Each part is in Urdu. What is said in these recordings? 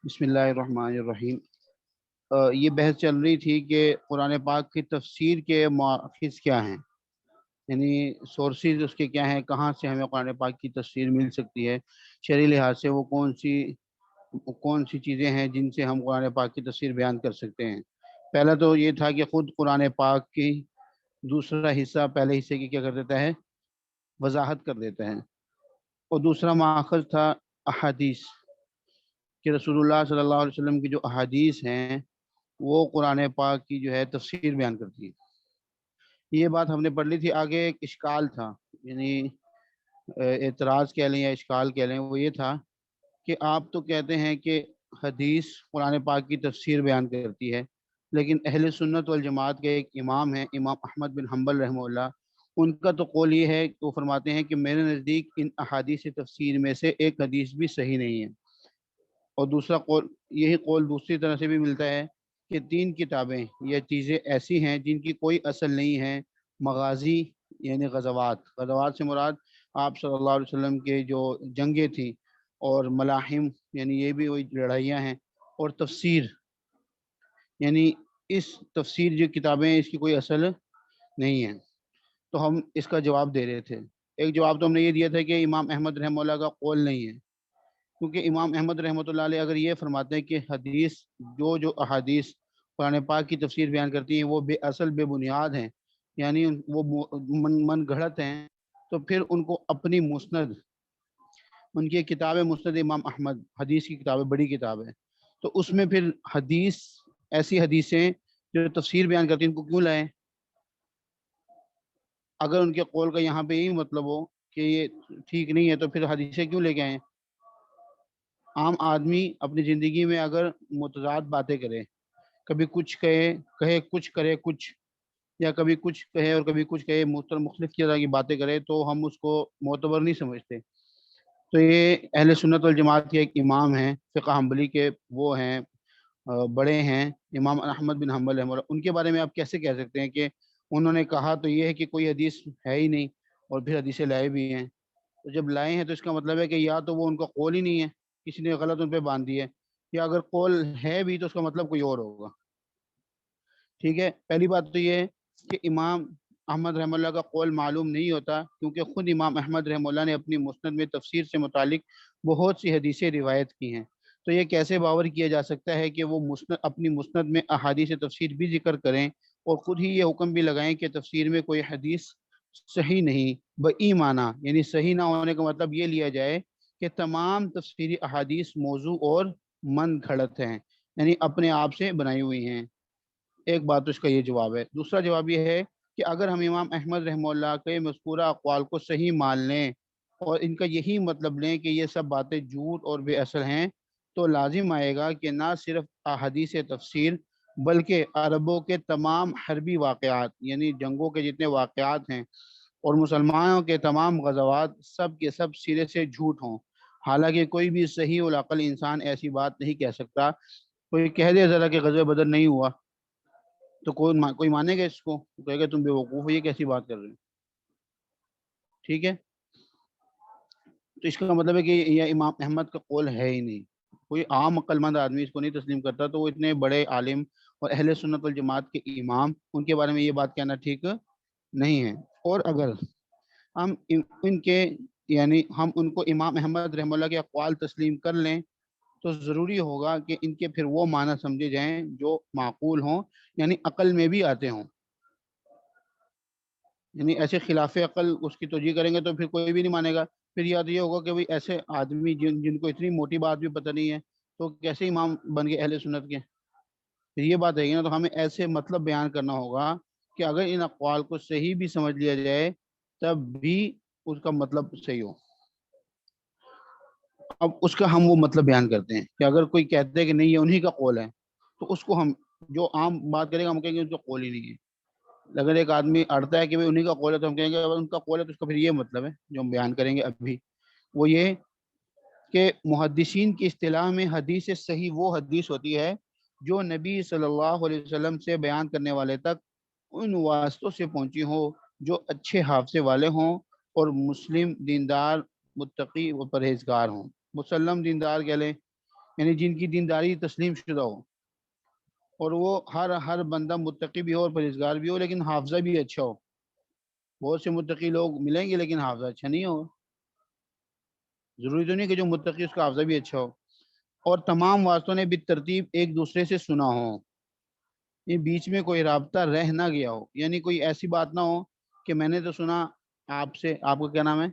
بسم اللہ الرحمن الرحیم۔ یہ بحث چل رہی تھی کہ قرآن پاک کی تفسیر کے مواخذ کیا ہیں، یعنی سورسز اس کے کیا ہیں، کہاں سے ہمیں قرآن پاک کی تفسیر مل سکتی ہے، شرعی لحاظ سے وہ کون سی چیزیں ہیں جن سے ہم قرآن پاک کی تفسیر بیان کر سکتے ہیں۔ پہلا تو یہ تھا کہ خود قرآن پاک کی دوسرا حصہ پہلے حصے کی کیا کر دیتا ہے، وضاحت کر دیتا ہے، اور دوسرا ماخذ تھا احادیث، کہ رسول اللہ صلی اللہ علیہ وسلم کی جو احادیث ہیں وہ قرآن پاک کی جو ہے تفسیر بیان کرتی ہے۔ یہ بات ہم نے پڑھ لی تھی۔ آگے ایک اشکال تھا، یعنی اعتراض کہہ لیں یا اشکال کہہ لیں، وہ یہ تھا کہ آپ تو کہتے ہیں کہ حدیث قرآن پاک کی تفسیر بیان کرتی ہے، لیکن اہل سنت والجماعت کے ایک امام ہیں، امام احمد بن حنبل رحمہ اللہ، ان کا تو قول یہ ہے کہ وہ فرماتے ہیں کہ میرے نزدیک ان احادیث تفسیر میں سے ایک حدیث بھی صحیح نہیں ہے۔ اور دوسرا قول، یہی قول دوسری طرح سے بھی ملتا ہے کہ 3 کتابیں یا چیزیں ایسی ہیں جن کی کوئی اصل نہیں ہے۔ مغازی یعنی غزوات سے مراد آپ صلی اللہ علیہ وسلم کے جو جنگیں تھیں، اور ملاحم یعنی یہ بھی وہی لڑائیاں ہیں، اور تفسیر یعنی اس تفسیر جو کتابیں ہیں اس کی کوئی اصل نہیں ہے۔ تو ہم اس کا جواب دے رہے تھے۔ ایک جواب تو ہم نے یہ دیا تھا کہ امام احمد رحمہ اللہ کا قول نہیں ہے، کیونکہ امام احمد رحمۃ اللہ علیہ اگر یہ فرماتے ہیں کہ حدیث جو احادیث قرآن پاک کی تفسیر بیان کرتی ہیں وہ بے اصل بے بنیاد ہیں، یعنی وہ من گھڑت ہیں، تو پھر ان کو اپنی مسند، ان کی کتاب مسند امام احمد، حدیث کی کتاب ہے، بڑی کتاب ہے، تو اس میں پھر حدیث، ایسی حدیثیں جو تفسیر بیان کرتی ہیں ان کو کیوں لائیں؟ اگر ان کے قول کا یہاں پہ یہی مطلب ہو کہ یہ ٹھیک نہیں ہے تو پھر حدیثیں کیوں لے کے آئیں؟ عام آدمی اپنی زندگی میں اگر متضاد باتیں کرے، کبھی کچھ کہے کچھ کرے کچھ، یا کبھی کچھ کہے اور کبھی کچھ کہے، مختلف طرح کی باتیں کرے، تو ہم اس کو معتبر نہیں سمجھتے۔ تو یہ اہل سنت والجماعت کے ایک امام ہیں، فقہ حنبلی کے، وہ ہیں بڑے ہیں امام احمد بن حنبل رحمہ اللہ، ان کے بارے میں آپ کیسے کہہ سکتے ہیں کہ انہوں نے کہا تو یہ ہے کہ کوئی حدیث ہے ہی نہیں، اور پھر حدیثیں لائے بھی ہیں؟ تو جب لائے ہیں تو اس کا مطلب ہے کہ یا تو وہ ان کا قول ہی نہیں ہے، کسی نے غلط ان پہ باندھ دی ہے، یا اگر قول ہے بھی تو اس کا مطلب کوئی اور ہوگا۔ ٹھیک ہے، پہلی بات تو یہ ہے کہ امام احمد رحمہ اللہ کا قول معلوم نہیں ہوتا، کیونکہ خود امام احمد رحمہ اللہ نے اپنی مسند میں تفسیر سے متعلق بہت سی حدیثیں روایت کی ہیں۔ تو یہ کیسے باور کیا جا سکتا ہے کہ وہ اپنی مسند میں احادیث تفسیر بھی ذکر کریں اور خود ہی یہ حکم بھی لگائیں کہ تفسیر میں کوئی حدیث صحیح نہیں؟ بئی معنی یعنی صحیح نہ ہونے کا مطلب یہ لیا جائے کہ تمام تفسیری احادیث موضوع اور من گھڑت ہیں، یعنی اپنے آپ سے بنائی ہوئی ہیں۔ ایک بات تو اس کا یہ جواب ہے۔ دوسرا جواب یہ ہے کہ اگر ہم امام احمد رحمہ اللہ کے مذکورہ اقوال کو صحیح مان لیں اور ان کا یہی مطلب لیں کہ یہ سب باتیں جھوٹ اور بے اثر ہیں، تو لازم آئے گا کہ نہ صرف احادیث تفسیر بلکہ عربوں کے تمام حربی واقعات، یعنی جنگوں کے جتنے واقعات ہیں، اور مسلمانوں کے تمام غزوات، سب کے سب سرے سے جھوٹ ہوں۔ حالانکہ کوئی بھی صحیح العقل انسان ایسی بات نہیں کہہ سکتا۔ کوئی کہہ دے ذرا کہ غزوہ بدر نہیں ہوا تو کوئی مانے گا اس کو؟ کہے گا تم بے وقوف ہو، یہ کیسی بات کر رہے ہیں؟ ٹھیک ہے، تو اس کا مطلب ہے کہ یہ امام احمد کا قول ہے ہی نہیں۔ کوئی عام عقل مند آدمی اس کو نہیں تسلیم کرتا، تو وہ اتنے بڑے عالم اور اہل سنت والجماعت کے امام، ان کے بارے میں یہ بات کہنا ٹھیک نہیں ہے۔ اور اگر ہم ان کے یعنی ہم ان کو امام احمد رحمہ اللہ کے اقوال تسلیم کر لیں تو ضروری ہوگا کہ ان کے پھر وہ معنی سمجھے جائیں جو معقول ہوں، یعنی عقل میں بھی آتے ہوں۔ یعنی ایسے خلاف عقل اس کی توجیہ کریں گے تو پھر کوئی بھی نہیں مانے گا۔ پھر یاد یہ ہوگا کہ بھئی ایسے آدمی جن کو اتنی موٹی بات بھی پتہ نہیں ہے تو کیسے امام بن گئے اہل سنت کے؟ پھر یہ بات ہے نا، تو ہمیں ایسے مطلب بیان کرنا ہوگا کہ اگر ان اقوال کو صحیح بھی سمجھ لیا جائے تب بھی اس کا مطلب صحیح ہو۔ اب اس کا ہم وہ مطلب بیان کرتے ہیں کہ اگر کوئی کہتے ہیں کہ نہیں یہ انہی کا قول ہے، تو اس کو ہم جو عام بات کرے گا ہم کہیں گے ان کا قول ہی نہیں ہے۔ اگر ایک آدمی اڑتا ہے کہ انہی کا قول ہے تو ہم کہیں گے اگر ان کا قول ہے تو اس کا پھر یہ مطلب ہے جو ہم بیان کریں گے ابھی، وہ یہ کہ محدثین کی اصطلاح میں حدیث صحیح وہ حدیث ہوتی ہے جو نبی صلی اللہ علیہ وسلم سے بیان کرنے والے تک ان واسطوں سے پہنچی ہو جو اچھے حافظے والے ہوں اور مسلم دیندار متقی و پرہیزگار ہوں۔ مسلم دیندار کہہ لیں یعنی جن کی دینداری تسلیم شدہ ہو، اور وہ ہر بندہ متقی بھی ہو اور پرہیزگار بھی ہو لیکن حافظہ بھی اچھا ہو. بہت سے متقی لوگ ملیں گے لیکن حافظہ اچھا نہیں ہوگا. ضروری تو نہیں کہ جو متقی اس کا حافظہ بھی اچھا ہو. اور تمام واسطوں نے بالترتیب ایک دوسرے سے سنا ہو، یہ بیچ میں کوئی رابطہ رہ نہ گیا ہو. یعنی کوئی ایسی بات نہ ہو کہ میں نے تو سنا آپ سے، آپ کا کیا نام ہے،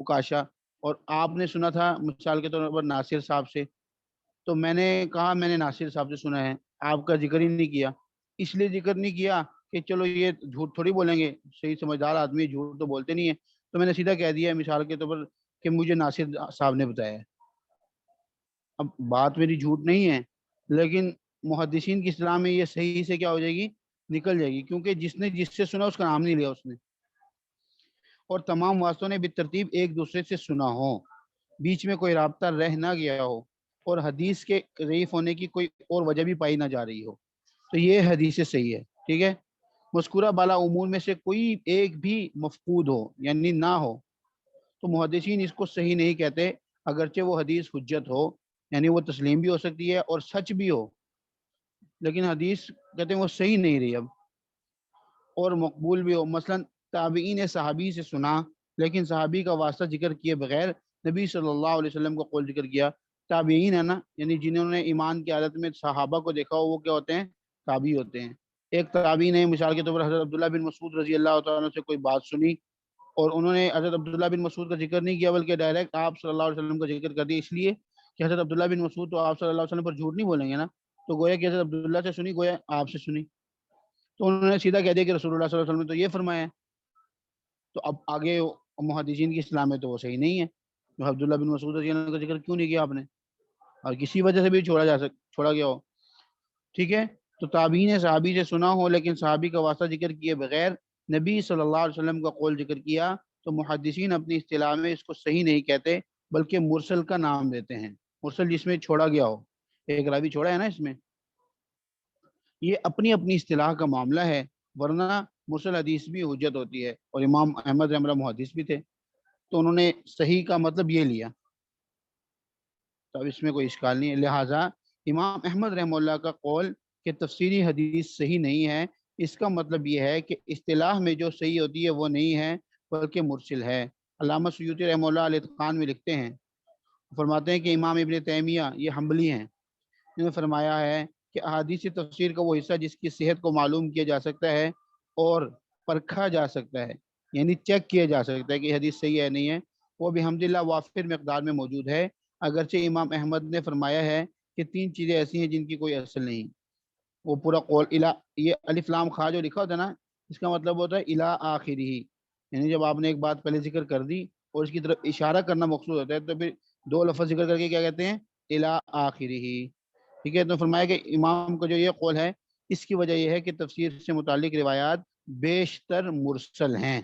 اکاشا، اور آپ نے سنا تھا مثال کے طور پر ناصر صاحب سے، تو میں نے کہا میں نے ناصر صاحب سے سنا ہے، آپ کا ذکر ہی نہیں کیا. اس لیے ذکر نہیں کیا کہ چلو یہ جھوٹ تھوڑی بولیں گے، صحیح سمجھدار آدمی جھوٹ تو بولتے نہیں ہے، تو میں نے سیدھا کہہ دیا مثال کے طور پر کہ مجھے ناصر صاحب نے بتایا ہے. اب بات میری جھوٹ نہیں ہے، لیکن محدثین کی اصطلاح میں یہ صحیح سے کیا ہو جائے گی، نکل جائے گی، کیونکہ جس نے جس سے سنا اس کا نام نہیں لیا اس نے. اور تمام واسطوں نے بالترتیب ایک دوسرے سے سنا ہو، بیچ میں کوئی رابطہ رہ نہ گیا ہو، اور حدیث کے ضعیف ہونے کی کوئی اور وجہ بھی پائی نہ جا رہی ہو، تو یہ حدیث صحیح ہے. ٹھیک ہے. مذکورہ بالا امور میں سے کوئی ایک بھی مفقود ہو یعنی نہ ہو تو محدثین اس کو صحیح نہیں کہتے، اگرچہ وہ حدیث حجت ہو، یعنی وہ تسلیم بھی ہو سکتی ہے اور سچ بھی ہو، لیکن حدیث کہتے ہیں وہ صحیح نہیں رہی اب، اور مقبول بھی ہو. مثلا تابعین نے صحابی سے سنا لیکن صحابی کا واسطہ ذکر کیے بغیر نبی صلی اللہ علیہ وسلم کا قول ذکر کیا. تابعین ہے نا، یعنی جنہوں نے ایمان کی حالت میں صحابہ کو دیکھا ہو وہ کیا ہوتے ہیں، تابعی ہوتے ہیں. ایک تابعی نے مثال کے طور پر حضرت عبداللہ بن مسعود رضی اللہ تعالیٰ سے کوئی بات سنی، اور انہوں نے حضرت عبداللہ بن مسعود کا ذکر نہیں کیا بلکہ ڈائریکٹ آپ صلی اللہ علیہ وسلم کا ذکر کر دیا، اس لیے کہ حضرت عبداللہ بن مسعود تو آپ صلی اللہ علیہ وسلم پر جھوٹ نہیں بولیں گے نا، تو گویا کہ حضرت عبداللہ سے سنی، گویا آپ سے سنی، تو انہوں نے سیدھا کہہ دیا کہ رسول اللہ صلی اللہ علیہ وسلم نے تو یہ فرمایا ہے. تو اب آگے محدثین کی اصطلاح میں تو وہ صحیح نہیں ہے. تو عبداللہ بن مسعود رضی اللہ عنہ کا ذکر کیوں نہیں کیا آپ نے، اور کسی وجہ سے بھی چھوڑا گیا ہو. ٹھیک ہے. تو تابعین نے صحابی سے سنا ہو لیکن صحابی کا واسطہ ذکر کیے بغیر نبی صلی اللہ علیہ وسلم کا قول ذکر کیا تو محدثین اپنی اصطلاح میں اس کو صحیح نہیں کہتے بلکہ مرسل کا نام دیتے ہیں. مرسل جس میں چھوڑا گیا ہو، ایک راوی چھوڑا ہے نا اس میں. یہ اپنی اپنی اصطلاح کا معاملہ ہے، ورنہ مرسل حدیث بھی حجت ہوتی ہے، اور امام احمد رحمہ اللہ محدث بھی تھے، تو انہوں نے صحیح کا مطلب یہ لیا، تو اب اس میں کوئی اشکال نہیں ہے. لہٰذا امام احمد رحمہ اللہ کا قول کہ تفسیری حدیث صحیح نہیں ہے، اس کا مطلب یہ ہے کہ اصطلاح میں جو صحیح ہوتی ہے وہ نہیں ہے بلکہ مرسل ہے. علامہ سیوطی رحمہ اللہ الاتقان میں لکھتے ہیں، فرماتے ہیں کہ امام ابن تیمیہ یہ حنبلی ہیں، انہوں نے فرمایا ہے کہ احادیث تفسیر کا وہ حصہ جس کی صحت کو معلوم کیا جا سکتا ہے اور پرکھا جا سکتا ہے، یعنی چیک کیا جا سکتا ہے کہ حدیث صحیح ہے نہیں ہے، وہ بحمدللہ وافر مقدار میں موجود ہے. اگرچہ امام احمد نے فرمایا ہے کہ 3 چیزیں ایسی ہیں جن کی کوئی اصل نہیں. وہ پورا قول یہ الف لام خا جو لکھا ہوتا ہے نا، اس کا مطلب ہوتا ہے الی آخری، یعنی جب آپ نے ایک بات پہلے ذکر کر دی اور اس کی طرف اشارہ کرنا مقصود ہوتا ہے تو پھر 2 لفظ ذکر کر کے کیا کہتے ہیں، الی آخری. ٹھیک ہے. تو فرمایا کہ امام کا جو یہ قول ہے اس کی وجہ یہ ہے کہ تفسیر سے متعلق روایات بیشتر مرسل ہیں،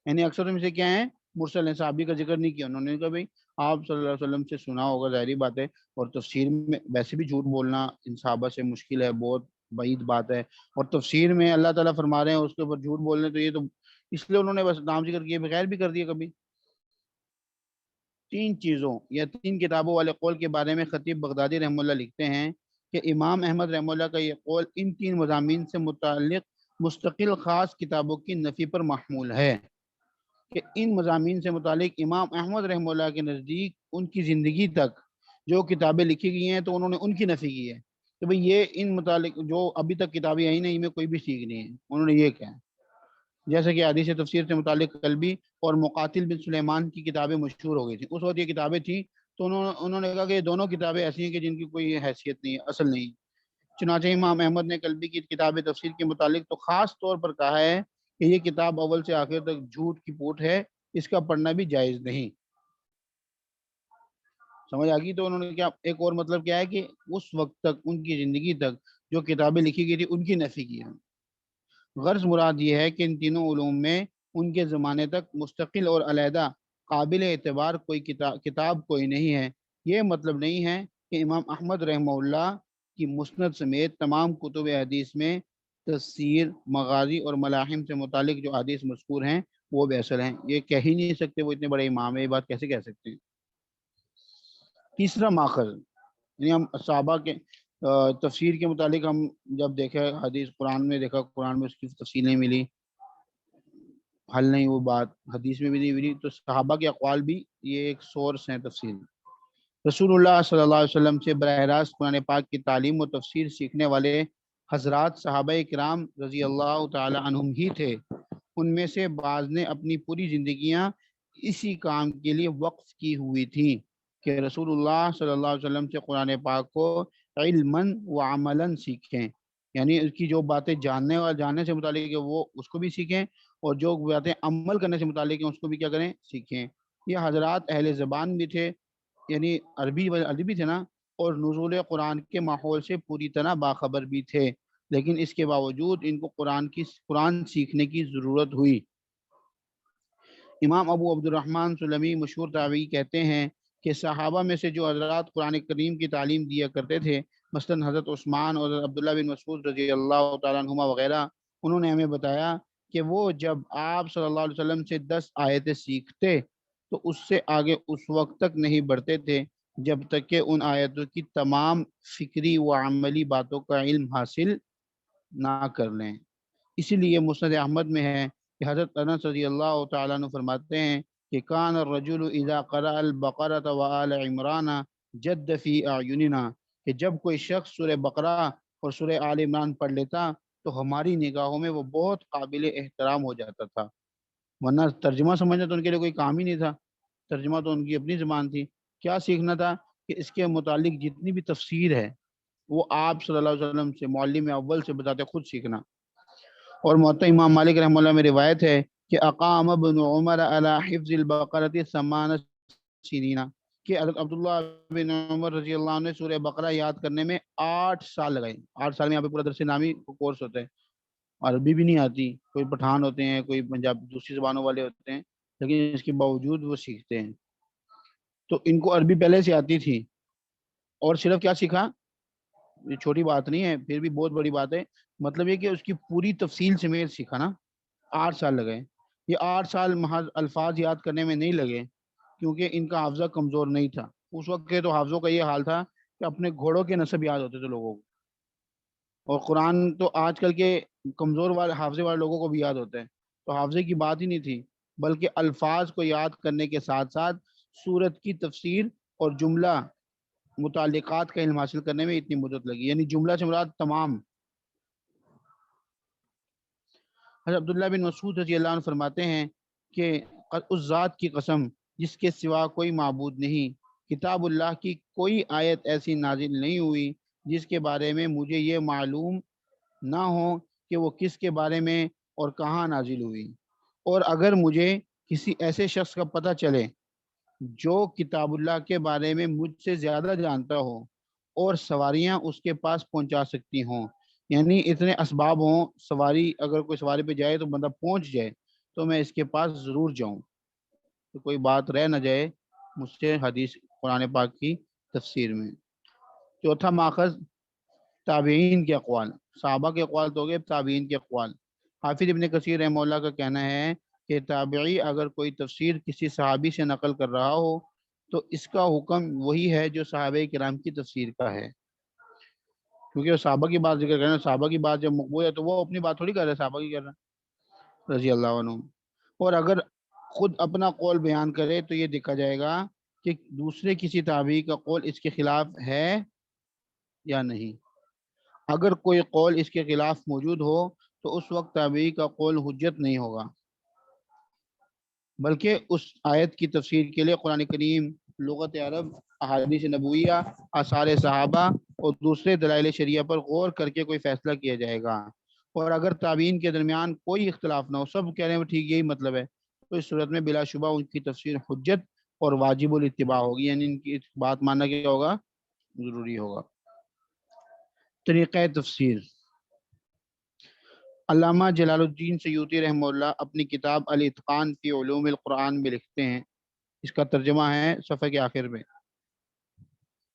یعنی اکثر میں سے کیا ہیں، مرسل ہیں. صحابی کا ذکر نہیں کیا انہوں نے، کہا بھائی آپ صلی اللہ علیہ وسلم سے سنا ہوگا، ظاہری بات ہے، اور تفسیر میں ویسے بھی جھوٹ بولنا ان صحابہ سے مشکل ہے، بہت بعید بات ہے، اور تفسیر میں اللہ تعالیٰ فرما رہے ہیں اس کے اوپر جھوٹ بولنے، تو یہ تو اس لیے انہوں نے بس نام ذکر کیے بغیر بھی کر دیا کبھی. 3 چیزوں یا 3 کتابوں والے قول کے بارے میں خطیب بغدادی رحمہ اللہ لکھتے ہیں کہ امام احمد رحمہ اللہ کا یہ قول ان 3 مضامین سے متعلق مستقل خاص کتابوں کی نفی پر محمول ہے، کہ ان مضامین سے متعلق امام احمد رحمہ اللہ کے نزدیک ان کی زندگی تک جو کتابیں لکھی گئی ہیں تو انہوں نے ان کی نفی کی ہے کہ بھئی یہ ان متعلق جو ابھی تک کتابیں آئی نہیں، ان میں کوئی بھی سیکھ نہیں ہے، انہوں نے یہ کہا. جیسے کہ حدیث تفسیر سے متعلق قلبی اور مقاتل بن سلیمان کی کتابیں مشہور ہو گئی تھیں، اس وقت یہ کتابیں تھیں، تو انہوں نے کہا کہ یہ دونوں کتابیں ایسی ہیں کہ جن کی کوئی حیثیت نہیں ہے، اصل نہیں. چنانچہ امام احمد نے قلبی کی کتاب تفسیر کے متعلق تو خاص طور پر کہا ہے کہ یہ کتاب اول سے آخر تک جھوٹ کی پوٹ ہے، اس کا پڑھنا بھی جائز نہیں. سمجھ آ گئی. تو انہوں نے کیا ایک اور مطلب کیا ہے کہ اس وقت تک ان کی زندگی تک جو کتابیں لکھی گئی تھی ان کی نفی کی ہے. غرض مراد یہ ہے کہ ان تینوں علوم میں ان کے زمانے تک مستقل اور علیحدہ قابل اعتبار کوئی کتاب کوئی نہیں ہے. یہ مطلب نہیں ہے کہ امام احمد رحمہ اللہ کی مسند سمیت تمام کتب حدیث میں تفسیر، مغازی اور ملاحم سے متعلق جو حدیث مذکور ہیں وہ بھی اصل ہیں. یہ کہہ ہی نہیں سکتے، وہ اتنے بڑے امام ہیں، یہ بات کیسے کہہ سکتے ہیں. تیسرا ماخذ، یعنی ہم صحابہ کے تفسیر کے متعلق ہم جب دیکھے حدیث قرآن میں دیکھا، قرآن میں اس کی تفسیر نہیں ملی، حل نہیں وہ بات، حدیث میں بھی نہیں ملی، تو صحابہ کے اقوال بھی یہ ایک سورس ہیں تفسیر۔ رسول اللہ صلی اللہ علیہ وسلم سے براہ راست قرآن پاک کی تعلیم و تفسیر سیکھنے والے حضرات صحابہ کرام رضی اللہ تعالی عنہم ہی تھے۔ ان میں سے بعض نے اپنی پوری زندگیاں اسی کام کے لیے وقف کی ہوئی تھی کہ رسول اللہ صلی اللہ علیہ وسلم سے قرآن پاک کو علماً و عملاً سیکھیں، یعنی اس کی جو باتیں جاننے سے متعلق ہے وہ اس کو بھی سیکھیں، اور جو باتیں عمل کرنے سے متعلق ہیں اس کو بھی کیا کریں، سیکھیں۔ یہ حضرات اہل زبان بھی تھے، یعنی عربی تھے نا، اور نزول قرآن کے ماحول سے پوری طرح باخبر بھی تھے، لیکن اس کے باوجود ان کو قرآن سیکھنے کی ضرورت ہوئی۔ امام ابو عبد الرحمن سلمی مشہور تابعی کہتے ہیں کہ صحابہ میں سے جو حضرات قرآن کریم کی تعلیم دیا کرتے تھے، مثلاً حضرت عثمان اور حضرت عبداللہ بن مسعود رضی اللہ تعالیٰ عنہما وغیرہ، انہوں نے ہمیں بتایا کہ وہ جب آپ صلی اللہ علیہ وسلم سے 10 آیتیں سیکھتے تو اس سے آگے اس وقت تک نہیں بڑھتے تھے جب تک کہ ان آیتوں کی تمام فکری و عملی باتوں کا علم حاصل نہ کر لیں۔ اسی لیے مسند احمد میں ہے کہ حضرت انس رضی اللہ تعالیٰ عنہ فرماتے ہیں کہ کان الرجل اذا قرأ البقرۃ وآل عمران جد فی اعیننا، کہ جب کوئی شخص سورہ بقرہ اور سورہ آل عمران پڑھ لیتا تو ہماری نگاہوں میں وہ بہت قابل احترام ہو جاتا تھا، ورنہ ترجمہ سمجھنا تو ان کے لیے کوئی کام ہی نہیں تھا، ترجمہ تو ان کی اپنی زبان تھی۔ کیا سیکھنا تھا کہ اس کے متعلق جتنی بھی تفسیر ہے وہ آپ صلی اللہ علیہ وسلم سے، معلم اول سے بتاتے خود سیکھنا۔ اور موطا امام مالک رحمہ اللہ میں روایت ہے کہ اقام ابن عمر علی حفظ البقرۃ 8 سنین، کہ حضرت عبداللہ بن عمر رضی اللہ عنہ نے سورہ بقرہ یاد کرنے میں 8 سال لگائے۔ 8 سال میں یہاں پہ پورا درس نامی کورس ہوتا ہے، عربی بھی نہیں آتی، کوئی پٹھان ہوتے ہیں، کوئی پنجاب دوسری زبانوں والے ہوتے ہیں، لیکن اس کے باوجود وہ سیکھتے ہیں۔ تو ان کو عربی پہلے سے آتی تھی، اور صرف کیا سیکھا، یہ چھوٹی بات نہیں ہے، پھر بھی بہت بڑی بات ہے، مطلب یہ کہ اس کی پوری تفصیل سمیت سیکھا نا، 8 سال لگے۔ یہ 8 سال محض الفاظ یاد کرنے میں نہیں لگے، کیونکہ ان کا حافظہ کمزور نہیں تھا۔ اس وقت کے تو حافظوں کا یہ حال تھا کہ اپنے گھوڑوں کے نسب یاد ہوتے تھے لوگوں کو، اور قرآن تو آج کل کے کمزور والے حافظے والے لوگوں کو بھی یاد ہوتا ہے، تو حافظے کی بات ہی نہیں تھی، بلکہ الفاظ کو یاد کرنے کے ساتھ ساتھ سورت کی تفسیر اور جملہ متعلقات کا علم حاصل کرنے میں اتنی مدت لگی، یعنی جملہ سے مراد تمام۔ حضرت عبداللہ بن مسعود رضی اللہ عنہ فرماتے ہیں کہ اس ذات کی قسم جس کے سوا کوئی معبود نہیں، کتاب اللہ کی کوئی آیت ایسی نازل نہیں ہوئی جس کے بارے میں مجھے یہ معلوم نہ ہو کہ وہ کس کے بارے میں اور کہاں نازل ہوئی، اور اگر مجھے کسی ایسے شخص کا پتہ چلے جو کتاب اللہ کے بارے میں مجھ سے زیادہ جانتا ہو اور سواریاں اس کے پاس پہنچا سکتی ہوں، یعنی اتنے اسباب ہوں، سواری اگر کوئی سواری پہ جائے تو بندہ پہنچ جائے، تو میں اس کے پاس ضرور جاؤں، تو کوئی بات رہ نہ جائے مجھ سے حدیث قرآن پاک کی تفسیر میں۔ چوتھا ماخذ تابعین کے اقوال، صحابہ کے اقوال تو گئے، تابعین کے اقوال۔ حافظ ابن کثیر رحمہ اللہ کا کہنا ہے کہ تابعی اگر کوئی تفسیر کسی صحابی سے نقل کر رہا ہو تو اس کا حکم وہی ہے جو صحابہ کرام کی تفسیر کا ہے، کیونکہ وہ صحابہ کی بات ذکر کرنا، صحابہ کی بات جب مقبول ہے تو وہ اپنی بات تھوڑی کر رہے، صحابہ کی کر رہا رضی اللہ عنہ۔ اور اگر خود اپنا قول بیان کرے تو یہ دیکھا جائے گا کہ دوسرے کسی تابعی کا قول اس کے خلاف ہے یا نہیں۔ اگر کوئی قول اس کے خلاف موجود ہو تو اس وقت تابعی کا قول حجت نہیں ہوگا، بلکہ اس آیت کی تفسیر کے لیے قرآن کریم، لغت عرب، احادیث نبویہ، آثار صحابہ اور دوسرے دلائل شریعہ پر غور کر کے کوئی فیصلہ کیا جائے گا۔ اور اگر تابعین کے درمیان کوئی اختلاف نہ ہو، سب کہہ رہے ہیں ٹھیک یہی مطلب ہے، تو اس صورت میں بلا شبہ ان کی تفسیر حجت اور واجب الاتباع ہوگی، یعنی ان کی بات ماننا کیا ہوگا، ضروری ہوگا۔ طریقہ تفسیر، علامہ جلال الدین سیوطی رحمہ اللہ اپنی کتاب الاتقان فی علوم القرآن میں لکھتے ہیں، اس کا ترجمہ ہے صفحے کے آخر میں،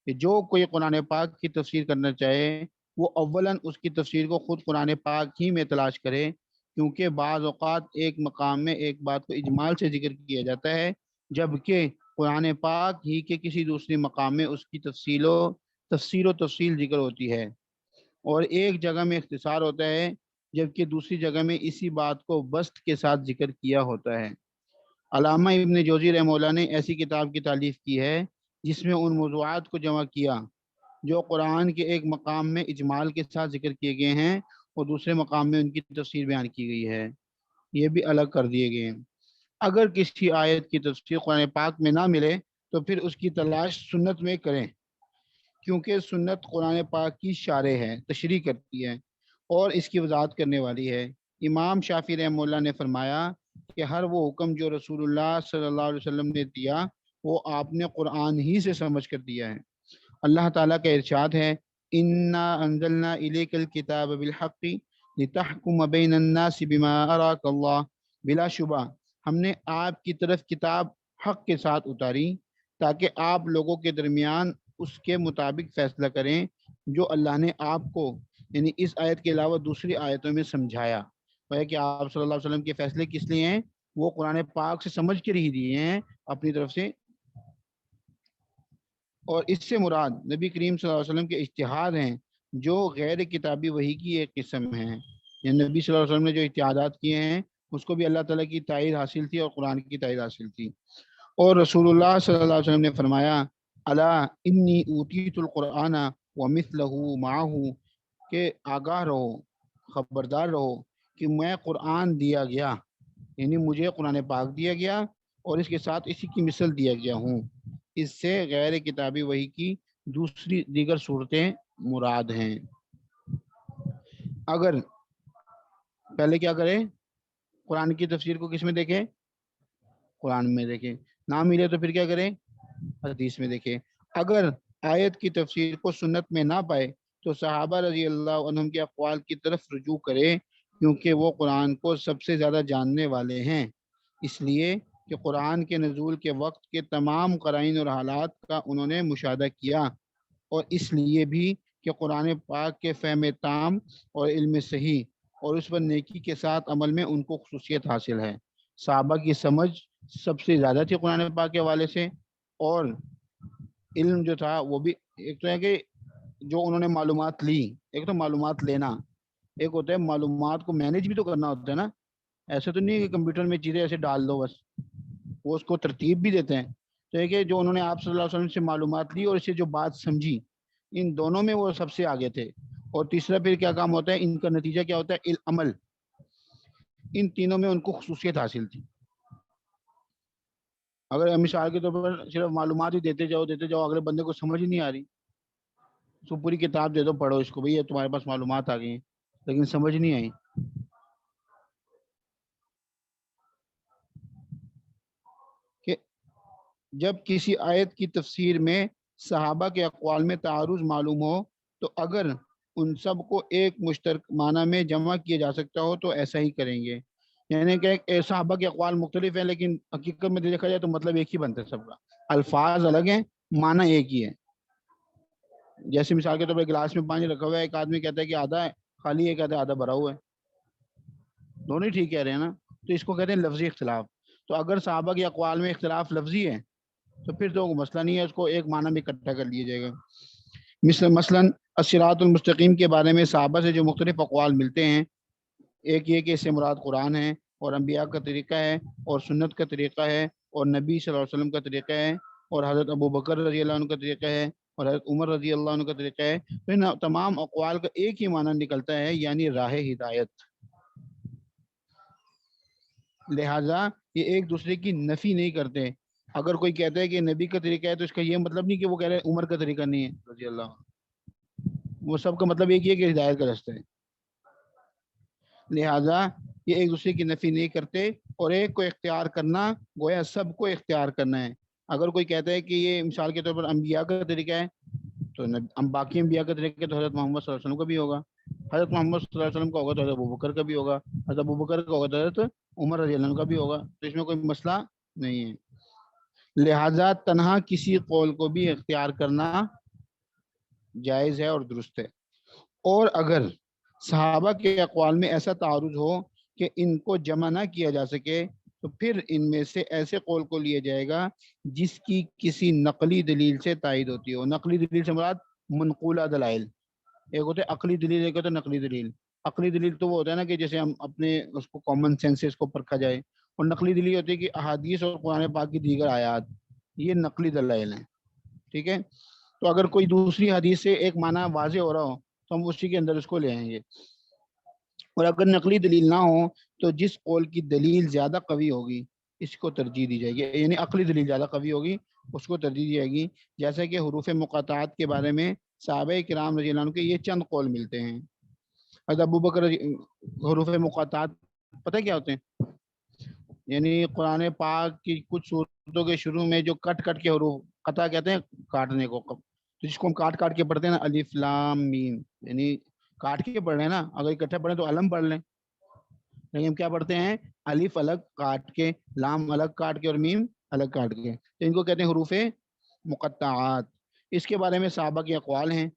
کہ جو کوئی قرآن پاک کی تفسیر کرنا چاہے وہ اولاً اس کی تفسیر کو خود قرآن پاک ہی میں تلاش کرے، کیونکہ بعض اوقات ایک مقام میں ایک بات کو اجمال سے ذکر کیا جاتا ہے جبکہ قرآن پاک ہی کے کسی دوسرے مقام میں اس کی تفصیل و تفصیل ذکر ہوتی ہے، اور ایک جگہ میں اختصار ہوتا ہے، جبکہ دوسری جگہ میں اسی بات کو بسط کے ساتھ ذکر کیا ہوتا ہے۔ علامہ ابن جوزی رحمہ اللہ نے ایسی کتاب کی تالیف کی ہے جس میں ان موضوعات کو جمع کیا جو قرآن کے ایک مقام میں اجمال کے ساتھ ذکر کیے گئے ہیں اور دوسرے مقام میں ان کی تفسیر بیان کی گئی ہے، یہ بھی الگ کر دیے گئے ہیں۔ اگر کسی آیت کی تفسیر قرآن پاک میں نہ ملے تو پھر اس کی تلاش سنت میں کریں، کیونکہ سنت قرآن پاک کی شارح ہے، تشریح کرتی ہے اور اس کی وضاحت کرنے والی ہے۔ امام شافعی رحمہ اللہ نے فرمایا کہ ہر وہ حکم جو رسول اللہ صلی اللہ علیہ وسلم نے دیا وہ آپ نے قرآن ہی سے سمجھ کر دیا ہے۔ اللہ تعالیٰ کا ارشاد ہے، اِنَّا أَنزَلْنَا إِلَيْكَ الْكِتَابَ بِالْحَقِّ لِتَحْكُمَ بَيْنَ النَّاسِ بِمَا أَرَاكَ اللَّهُ، بلا شبہ ہم نے آپ کی طرف کتاب حق کے ساتھ اتاری تاکہ آپ لوگوں کے درمیان اس کے مطابق فیصلہ کریں جو اللہ نے آپ کو، یعنی اس آیت کے علاوہ دوسری آیتوں میں سمجھایا ہے کہ آپ صلی اللہ علیہ وسلم کے فیصلے کس لیے ہیں، وہ قرآن پاک سے سمجھ کر ہی دیے ہیں اپنی طرف سے، اور اس سے مراد نبی کریم صلی اللہ علیہ وسلم کے اجتہاد ہیں جو غیر کتابی وحی کی ایک قسم ہے، یعنی نبی صلی اللہ علیہ وسلم نے جو اجتہادات کیے ہیں اس کو بھی اللہ تعالیٰ کی تائید حاصل تھی اور قرآن کی تائید حاصل تھی۔ اور رسول اللہ صلی اللہ علیہ وسلم نے فرمایا، الا انی اوتیت القرآن ومثلہ معہ، کہ آگاہ رہو، خبردار رہو کہ میں قرآن دیا گیا، یعنی مجھے قرآن پاک دیا گیا اور اس کے ساتھ اسی کی مثل دیا گیا ہوں۔ اس سے غیر کتابی وحی کی دوسری دیگر صورتیں مراد ہیں۔ اگر پہلے کیا کریں، قرآن کی تفسیر کو کس میں دیکھیں، قرآن میں دیکھیں، نہ ملے تو پھر کیا کریں، حدیث میں دیکھیں۔ اگر آیت کی تفسیر کو سنت میں نہ پائے تو صحابہ رضی اللہ عنہم کے اقوال کی طرف رجوع کرے، کیونکہ وہ قرآن کو سب سے زیادہ جاننے والے ہیں، اس لیے کہ قرآن کے نزول کے وقت کے تمام قرائن اور حالات کا انہوں نے مشاہدہ کیا، اور اس لیے بھی کہ قرآن پاک کے فہم تام اور علم صحیح اور اس پر نیکی کے ساتھ عمل میں ان کو خصوصیت حاصل ہے۔ صحابہ کی سمجھ سب سے زیادہ تھی قرآن پاک کے حوالے سے، اور علم جو تھا وہ بھی، ایک تو ہے کہ جو انہوں نے معلومات لی، ایک تو معلومات لینا، ایک ہوتا ہے معلومات کو مینیج بھی تو کرنا ہوتا ہے نا، ایسے تو نہیں کہ کمپیوٹر میں چیزیں ایسے ڈال دو بس، وہ اس کو ترتیب بھی دیتے ہیں۔ تو یہ کہ جو انہوں نے آپ صلی اللہ علیہ وسلم سے معلومات لی اور اسے جو بات سمجھی، ان دونوں میں وہ سب سے آگے تھے۔ اور تیسرا پھر کیا کام ہوتا ہے، ان کا نتیجہ کیا ہوتا ہے، عمل، ان تینوں میں ان کو خصوصیت حاصل تھی۔ اگر مثال کے طور پر صرف معلومات ہی دیتے جاؤ، اگلے بندے کو سمجھ نہیں آ رہی تو پوری کتاب دے دو، پڑھو اس کو، بھئی یہ تمہارے پاس معلومات آ گئی ہیں لیکن سمجھ نہیں آئی۔ کہ جب کسی آیت کی تفسیر میں صحابہ کے اقوال میں تعارض معلوم ہو تو اگر ان سب کو ایک مشترک معنی میں جمع کیا جا سکتا ہو تو ایسا ہی کریں گے، یعنی کہ صحابہ کے اقوال مختلف ہیں لیکن حقیقت میں دیکھا جائے تو مطلب ایک ہی بنتا ہے سب کا، الفاظ الگ ہیں، معنی ایک ہی ہے۔ جیسے مثال کے طور پر گلاس میں پانی رکھا ہوا ہے، ایک آدمی کہتا ہے کہ آدھا ہے خالی ہے، کہتا ہے آدھا بھرا ہوا ہے، دونوں ہی ٹھیک کہہ رہے ہیں نا، تو اس کو کہتے ہیں لفظی اختلاف۔ تو اگر صحابہ کے اقوال میں اختلاف لفظی ہے تو پھر تو مسئلہ نہیں ہے، اس کو ایک معنی میں اکٹھا کر لیا جائے گا۔ مثلاً الصراط المستقیم کے بارے میں صحابہ سے جو مختلف اقوال ملتے ہیں، ایک یہ کہ اس سے مراد قرآن ہے اور انبیاء کا طریقہ ہے اور سنت کا طریقہ ہے اور نبی صلی اللہ علیہ وسلم کا طریقہ ہے اور حضرت ابو بکر رضی اللہ عنہ کا طریقہ ہے اور حضرت عمر رضی اللہ عنہ کا طریقہ ہے، تو ان تمام اقوال کا ایک ہی معنی نکلتا ہے، یعنی راہ ہدایت۔ لہٰذا یہ ایک دوسرے کی نفی نہیں کرتے۔ اگر کوئی کہتا ہے کہ نبی کا طریقہ ہے تو اس کا یہ مطلب نہیں کہ وہ کہہ رہے ہیں عمر کا طریقہ نہیں ہے رضی اللہ عنہ، وہ سب کا مطلب ایک ہی ہے کہ ہدایت کا رستہ ہے۔ لہٰذا یہ ایک دوسرے کی نفی نہیں کرتے، اور ایک کو اختیار کرنا گویا سب کو اختیار کرنا ہے۔ اگر کوئی کہتا ہے کہ یہ مثال کے طور پر انبیاء کا طریقہ ہے تو باقی انبیاء کا طریقہ تو حضرت محمد صلی اللہ علیہ وسلم کا بھی ہوگا، حضرت محمد صلی اللہ علیہ وسلم کا ہوگا تو حضرت ابوبکر کا بھی ہوگا، حضرت ابوبکر کا ہوگا تو حضرت عمر رضی اللہ عنہ کا بھی ہوگا، تو اس میں کوئی مسئلہ نہیں ہے۔ لہٰذا تنہا کسی قول کو بھی اختیار کرنا جائز ہے اور درست ہے۔ اور اگر صحابہ کے اقوال میں ایسا تعارض ہو کہ ان کو جمع نہ کیا جا سکے تو پھر ان میں سے ایسے قول کو لیا جائے گا جس کی کسی نقلی دلیل سے تائید ہوتی ہو. نقلی دلیل سے مراد منقولہ دلائل. ایک ہوتے عقلی دلیل، ایک ہوتا نقلی دلیل. عقلی دلیل تو وہ ہوتا ہے نا کہ جیسے ہم اپنے اس کو کامن سینس سے اس کو پرکھا جائے، اور نقلی دلیل ہوتی ہے کہ احادیث اور قرآن پاک کی دیگر آیات، یہ نقلی دلائل ہیں. ٹھیک ہے، تو اگر کوئی دوسری حدیث سے ایک معنی واضح ہو رہا ہو تو ہم اسی کے اندر اس کو لے آئیں گے. اور اگر نقلی دلیل نہ ہو تو جس قول کی دلیل زیادہ قوی ہوگی اس کو ترجیح دی جائے گی، یعنی عقلی دلیل زیادہ قوی ہوگی اس کو ترجیح دی جائے گی. جیسا کہ حروف مقاطعات کے بارے میں صحابہ کرام رضی اللہ عنہ کے یہ چند قول ملتے ہیں. حضرت ابو بکر حروف مقاطعات پتہ کیا ہوتے ہیں؟ یعنی قرآن پاک کی کچھ صورتوں کے شروع میں جو کٹ کٹ کے حروف، قطع کہتے ہیں کاٹنے کو، جس کو ہم کاٹ کاٹ کے پڑھتے ہیں نا، الف لام میم، یعنی کاٹ کے پڑھ رہے ہیں نا. اگر اکٹھے پڑھیں تو علم پڑھ لیں، لیکن ہم کیا پڑھتے ہیں؟ الف الگ کاٹ کے، لام الگ کاٹ کے، اور میم الگ کاٹ کے. تو ان کو کہتے ہیں حروف مقطعات. اس کے بارے میں صحابہ کے اقوال ہیں.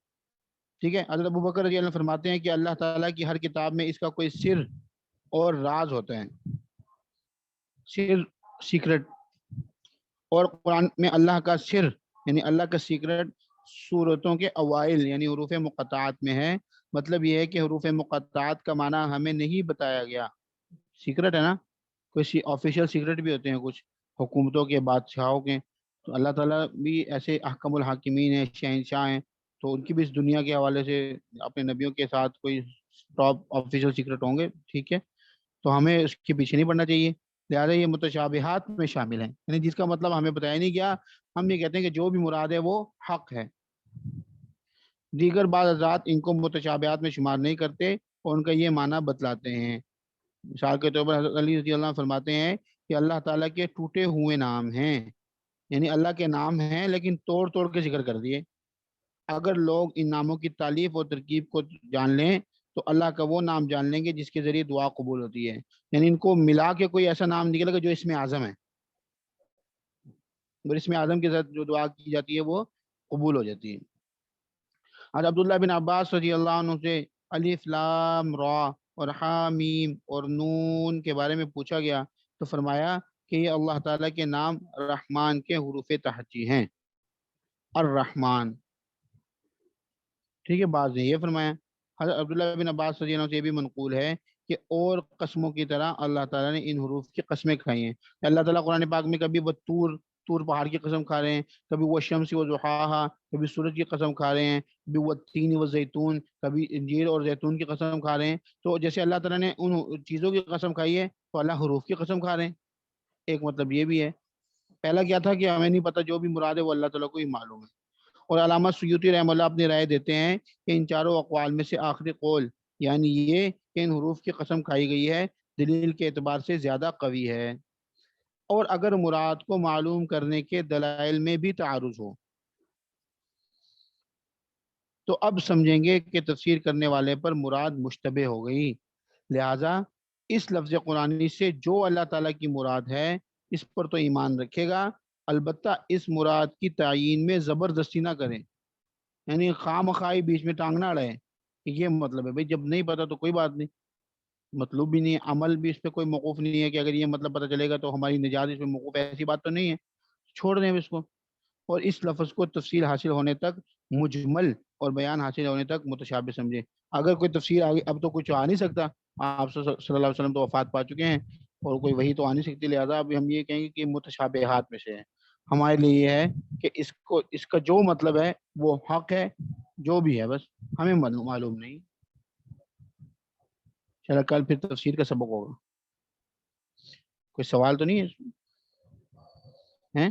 ٹھیک ہے، حضرت ابو بکر رضی اللہ عنہ فرماتے ہیں کہ اللہ تعالیٰ کی ہر کتاب میں اس کا کوئی سر اور راز ہوتا ہے، سر، سیکرٹ. اور قرآن میں اللہ کا سر یعنی اللہ کا سیکرٹ سورتوں کے اوائل یعنی حروف مقطعات میں ہے. مطلب یہ ہے کہ حروف مقطعات کا معنی ہمیں نہیں بتایا گیا. سیکرٹ ہے نا، کوئی آفیشیل سیکرٹ بھی ہوتے ہیں کچھ حکومتوں کے، بادشاہوں کے. تو اللہ تعالیٰ بھی ایسے احکم الحاکمین ہیں، شہنشاہ ہیں، تو ان کی بھی اس دنیا کے حوالے سے اپنے نبیوں کے ساتھ کوئی ٹاپ آفیشیل سیکرٹ ہوں گے. ٹھیک ہے، تو ہمیں اس کے پیچھے نہیں پڑنا چاہیے. لہٰذا یہ متشابہات میں شامل ہیں، یعنی جس کا مطلب ہمیں بتایا نہیں گیا، ہم یہ کہتے ہیں کہ جو بھی مراد ہے وہ حق ہے. دیگر بعض حضرات ان کو متشابہات میں شمار نہیں کرتے اور ان کا یہ معنی بتلاتے ہیں. مثال کے طور پر حضرت علی رضی اللہ عنہ فرماتے ہیں کہ اللہ تعالیٰ کے ٹوٹے ہوئے نام ہیں، یعنی اللہ کے نام ہیں لیکن توڑ توڑ کے ذکر کر دیے. اگر لوگ ان ناموں کی تالیف اور ترکیب کو جان لیں تو اللہ کا وہ نام جان لیں گے جس کے ذریعے دعا قبول ہوتی ہے. یعنی ان کو ملا کے کوئی ایسا نام نکلے گا جو اسم اعظم ہے، اور اسم اعظم کے ساتھ جو دعا کی جاتی ہے وہ قبول ہو جاتی ہے. اور عبداللہ بن عباس رضی اللہ عنہ سے الف لام را اور حامیم اور نون کے بارے میں پوچھا گیا تو فرمایا کہ یہ اللہ تعالیٰ کے نام رحمان کے حروف تہجی ہیں. الرحمن. ٹھیک ہے، بعض نے یہ فرمایا. حضرت عبداللہ بن عباس رضی اللہ عنہ سے یہ بھی منقول ہے کہ اور قسموں کی طرح اللہ تعالیٰ نے ان حروف کی قسمیں کھائی ہیں. اللہ تعالیٰ قرآن پاک میں کبھی وہ تور پہاڑ کی قسم کھا رہے ہیں، کبھی وہ شمس و ضحاہا، کبھی سورج کی قسم کھا رہے ہیں، کبھی وہ تین و زیتون، کبھی انجیر اور زیتون کی قسم کھا رہے ہیں. تو جیسے اللہ تعالیٰ نے ان چیزوں کی قسم کھائی ہے تو اللہ حروف کی قسم کھا رہے ہیں. ایک مطلب یہ بھی ہے. پہلا کیا تھا کہ ہمیں نہیں پتہ، جو بھی مراد ہے وہ اللہ تعالیٰ کو ہی معلوم ہے. اور علامہ سیوطی رحمہ اللہ اپنی رائے دیتے ہیں کہ ان چاروں اقوال میں سے آخری قول یعنی یہ کہ ان حروف کی قسم کھائی گئی ہے دلیل کے اعتبار سے زیادہ قوی ہے. اور اگر مراد کو معلوم کرنے کے دلائل میں بھی تعارض ہو تو اب سمجھیں گے کہ تفسیر کرنے والے پر مراد مشتبہ ہو گئی. لہٰذا اس لفظ قرآنی سے جو اللہ تعالیٰ کی مراد ہے اس پر تو ایمان رکھے گا، البتہ اس مراد کی تعیین میں زبردستی نہ کریں، یعنی خواہ مخواہ بیچ میں ٹانگ نہ اڑائے کہ یہ مطلب ہے. بھائی جب نہیں پتا تو کوئی بات نہیں، مطلوب بھی نہیں ہے، عمل بھی اس پہ کوئی موقوف نہیں ہے کہ اگر یہ مطلب پتہ چلے گا تو ہماری نجات اس پہ موقوف ہے، ایسی بات تو نہیں ہے. چھوڑ دیں اس کو. اور اس لفظ کو تفصیل حاصل ہونے تک مجمل اور بیان حاصل ہونے تک متشابہ سمجھے. اگر کوئی تفسیر آگے اب تو کچھ آ نہیں سکتا، آپ صلی اللہ علیہ وسلم تو وفات پا چکے ہیں اور کوئی وہی تو آ نہیں سکتی، لہٰذا اب ہم یہ کہیں گے کہ متشابہات میں سے ہے. ہمارے لیے یہ ہے کہ اس کا جو مطلب ہے وہ حق ہے، جو بھی ہے بس ہمیں معلوم نہیں. چلو کل پھر تفسیر کا سبق ہوگا. کوئی سوال تو نہیں ہے؟